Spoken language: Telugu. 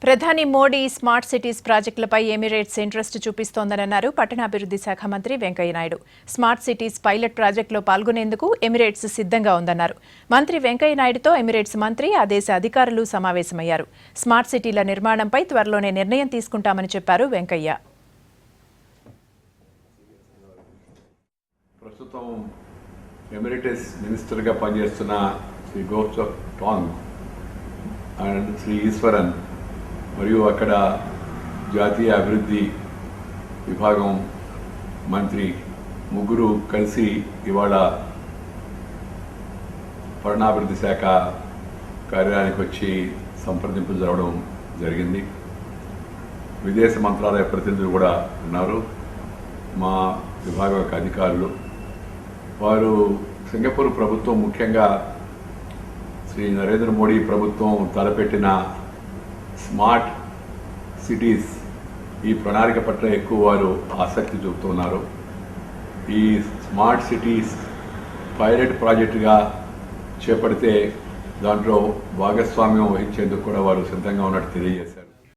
ప్రధాని మోడీ స్మార్ట్ సిటీస్ ప్రాజెక్టులపై ఎమిరేట్స్ ఇంట్రెస్ట్ చూపిస్తోందన్నారు పట్టణాభివృద్ధి శాఖ మంత్రి వెంకయ్యనాయుడు. స్మార్ట్ సిటీస్ పైలట్ ప్రాజెక్టులో పాల్గొనేందుకు ఎమిరేట్స్ సిద్ధంగా ఉందన్నారు. మంత్రి వెంకయ్యనాయుడుతో ఎమిరేట్స్ మంత్రి ఆ దేశ అధికారులు సమావేశమయ్యారు. స్మార్ట్ సిటీల నిర్మాణంపై త్వరలోనే నిర్ణయం తీసుకుంటామని చెప్పారు వెంకయ్య. ప్రస్తుతం ఎమిరేట్స్ మినిస్టర్గా పనిచేస్తున్న శ్రీ గోచర్ టాంగ్ అండ్ శ్రీ ఈశ్వరన్ మరియు అక్కడ జాతీయ అభివృద్ధి విభాగం మంత్రి ముగ్గురు కలిసి ఇవాళ పట్టణాభివృద్ధి శాఖ కార్యాలయానికి వచ్చి సంప్రదింపులు జరగడం జరిగింది. విదేశ మంత్రాలయ ప్రతినిధులు కూడా ఉన్నారు, మా విభాగం యొక్క అధికారులు. వారు సింగపూర్ ప్రభుత్వం, ముఖ్యంగా శ్రీ నరేంద్ర మోడీ ప్రభుత్వం తలపెట్టిన స్మార్ట్ సిటీస్ ఈ ప్రణాళిక పట్ల ఎక్కువ వారు ఆసక్తి చూపుతున్నారు. ఈ స్మార్ట్ సిటీస్ పైలట్ ప్రాజెక్టుగా చేపడితే దాంట్లో భాగస్వామ్యం వహించేందుకు కూడా వారు సిద్ధంగా ఉన్నట్టు తెలియజేశారు.